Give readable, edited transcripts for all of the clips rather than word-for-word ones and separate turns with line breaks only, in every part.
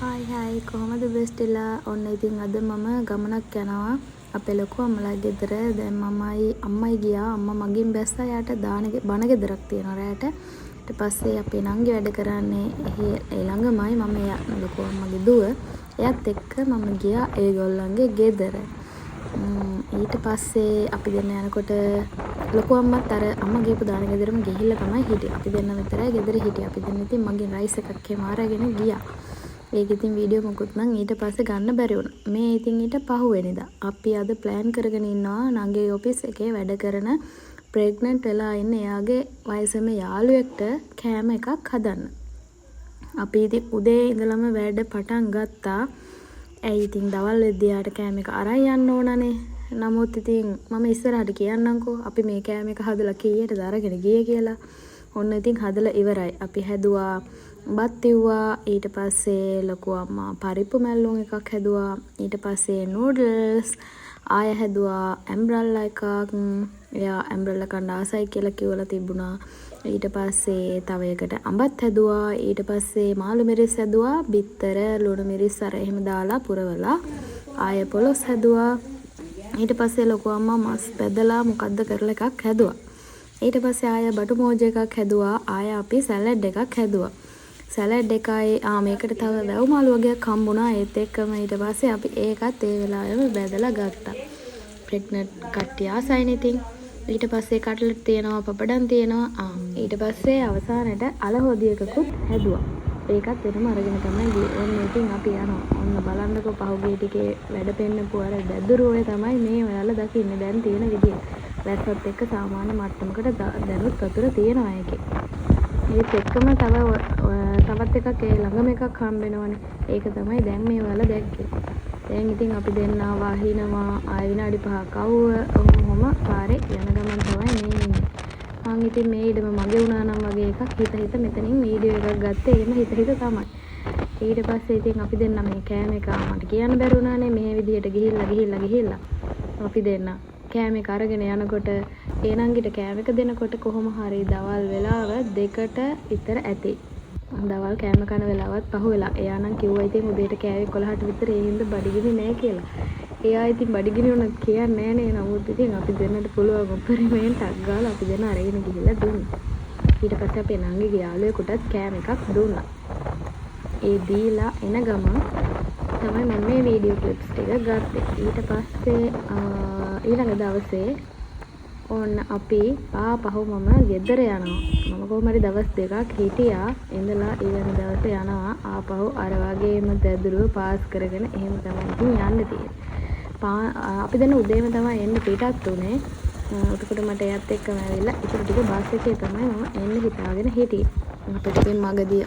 Hi කොහොමද බෙස්ට්ලා ඔන්න ඉතින් අද මම ගමනක් යනවා අපේ ලොකු අම්මලා ගෙදර. දැන් අම්මයි ගියා. අම්මා මගින් බැස්සා. යාට බණ ගෙදරක් තියෙනවා රැට. ඊට පස්සේ අපේ නංගි වැඩ කරන්නේ ඒ ළඟමයි. මම ලොකු අම්මගේ දුව. එයාත් එක්ක මම ගියා ඒගොල්ලන්ගේ ගෙදර. ඊට පස්සේ අපි දෙන්න යනකොට ලොකු අම්මත් අර අම්මා ගිහපු දාන ගෙදරම ගිහිල්ලා තමයි හිටියේ. අපි දෙන්න විතරයි ගෙදර හිටියේ. අපි දෙන්න ඉතින් මගෙන් රයිස් එකක් එහෙම අරගෙන ගියා. ඒක ඉතින් වීඩියෝ මොකුත් නම් ඊට පස්සේ ගන්න බැරි වුණා. මේ ඉතින් ඊට පහුවෙනිදා අපි අද ප්ලෑන් කරගෙන ඉන්නවා නංගිගේ ඔෆිස් එකේ වැඩ කරන ප්‍රෙග්නන්ට් වෙලා ඉන්න එයාගේ වයසම යාළුවෙක්ට කෑම එකක් හදන්න. අපි ඉතින් උදේ ඉඳලම වැඩ පටන් ගත්තා. ඇයි ඉතින් දවල් වෙද්දී යාට කෑම එක අරන් යන්න ඕනනේ. නමුත් ඉතින් මම ඉස්සරහට කියන්නම්කෝ අපි මේ කෑම එක හදලා කීයටද අරගෙන ගියේ කියලා. ඔන්න ඉතින් හදලා ඉවරයි. අපි හැදුවා බත් තිව්වා. ඊට පස්සේ ලොකු අම්මා පරිප්පු මැල්ලුම් එකක් හැදුවා. ඊට පස්සේ නූඩල්ස් ආය හැදුවා ඇම්බ්‍රෙල්ලා එකක්. එයා ඇම්බ්‍රෙල්ලා කන්න ආසයි කියලා කිව්වලා තිබුණා. ඊට පස්සේ තව එකට අඹත් හැදුවා. ඊට පස්සේ මාළු මිරිස් හැදුවා. බිත්තර ලුණු මිරිස් අර එහෙම දාලා පුරවලා ආය පොලොස් හැදුවා. ඊට පස්සේ ලොකු අම්මා මස් බෙදලා මොකද්ද කරලා එකක් හැදුවා. ඊට පස්සේ ආය බටු මෝජ එකක් හැදුවා. ආය අපි සැලඩ් එකක් හැදුවා. සැලඩ් එකයි මේකට තව වැව් මාළු වගේක් හම්බුණා. ඒත් එක්කම ඊට පස්සේ අපි ඒකත් ඒ වෙලාවෙම බෙදලා ගත්තා. ප්‍රෙග්නන්ට් කට්ටිය ආසයිනේ ඉතින්. ඊට පස්සේ කට්ලට් තියෙනවා, පපඩම් තියෙනවා. ඊට පස්සේ අවසානට අල හොදියකකුත් හැදුවා. ඒකත් වෙනම අරගෙන තමයි ගියේ. ඔන්න ඉතින් අපි යනවා. ඔන්න බලන්නකෝ පහුගිය ටිකේ වැඩ පෙන්නපු අර දැදුරු ඔය තමයි මේ ඔයාලා දකින්නේ දැන් තියෙන විදිය. වැස්සත් එක්ක සාමාන්‍ය මට්ටමකට දැනුත් වතුර තියෙනවා ඒකේ. ඒත් එක්කම තවත් එකක් ඒ ළඟම එකක් හම්බෙනවනේ. ඒක තමයි දැන් මේ ඔයාලා දැක්කේ. දැන් ඉතින් අපි දෙන්නා වහිනවා ආය විනාඩි 5ක් අවුව ඔහොම පාරේ යන ගමන් තමයි මේ ඉන්නේ. මං ඉතින් මේ ඉඩම මගේ වුණා නම් වගේ එකක් හිත මෙතනින් වීඩියෝ එකක් ගත්තේ. එහෙම හිත තමයි. ඊට පස්සේ ඉතින් අපි දෙන්න මේ කෑම එක මට කියන්න බැරි වුණානේ. මේ විදියට ගිහිල්ලා අපි දෙන්න කෑම එක අරගෙන යනකොට ඒ නංගිට කෑම එක දෙනකොට කොහොම හරි දවල් වෙලාව 2ට විතර ඇති. දවල් කෑම කන වෙලාවත් පහු වෙලා. එයා නම් කිව්වා ඉතින් උදේට කෑවේ 11ට විතර ඒ හින්දා බඩගිනි නෑ කියලා. එයා ඉතින් බඩගිනි වුණත් කියන්නේ නෑනේ. නමුත් ඉතින් අපි දෙන්නට පුළුවන් උපරිමයෙන් ටක් ගාලා අපි දෙන්න අරගෙන ගිහිල්ලා දුන්නා. ඊට පස්සේ අපේ නංගිගේ යාළුවෙකුටත් කෑම එකක් දුන්නා. ඒ දීලා එන ගමන් තමයි මම මේ වීඩියෝ ක්ලිප්ස් ටික ගත්තේ. ඊට පස්සේ ඊළඟ දවසේ ඔන්න අපි ආපහු මම ගෙදර යනවා. මම කොහොම හරි දවස් 2ක් හිටියා. ඉඳලා ඊළඟ දවසේ යනවා ආපහු අර වගේම දැදුරුව පාස් කරගෙන එහෙම තමයි ඉතින් යන්න තියෙන්නේ. අපි දැන් උදේම තමයි එන්න පිටත් උනේ. එතකොට මට එයත් එක්කම ඇවිල්ලා ඊට ටික බස් එකේ තමයි මම එන්න හිතාගෙන හිටියේ. අපිට ඉතින් මගදී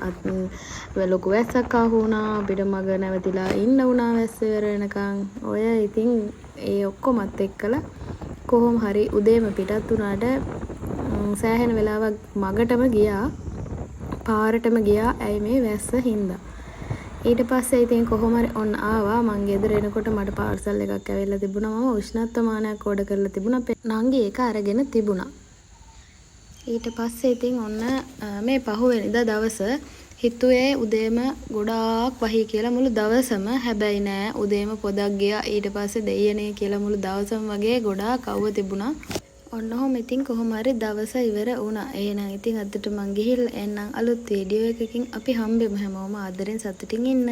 ලොකු වැස්සක් ආව වුණා. අපිට මග නැවතිලා ඉන්න වුණා වැස්ස ඉවර වෙනකන්. ඔය ඉතින් ඒ ඔක්කොමත් එක්කලා කොහොම හරි උදේම පිටත් වුණාට සෑහෙන වෙලාවක් මගටම ගියා. පාරටම ගියා. ඇයි මේ වැස්ස හින්දා. ඊට පස්සේ ඉතින් කොහොම හරි ඔන්න ආවා. මං ගෙදර එනකොට මට පාර්සල් එකක් ඇවිල්ලා තිබුණා. මම උෂ්ණත්වමානයක් ඕඩර් කරලා තිබුණා. නංගි ඒක අරගෙන තිබුණා. ඊට පස්සේ ඉතින් ඔන්න මේ පහුවෙනිදා දවස හිතුවේ උදේම ගොඩාක් වහී කියලා මුළු දවසම. හැබැයි නෑ උදේම පොදක් ගියා. ඊට පස්සේ දෙයියනේ කියලා මුළු දවසම වගේ ගොඩාක් අවුව තිබුණා. ඔන්න ඔහොම ඉතින් කොහොම හරි දවස ඉවර වුණා. එහෙනම් ඉතින් අදට මං ගිහිල්ලා එන්නම් අලුත් වීඩියෝ එකකින් අපි හම්බෙමු. හැමෝම ආදරෙන් සතුටින් ඉන්න.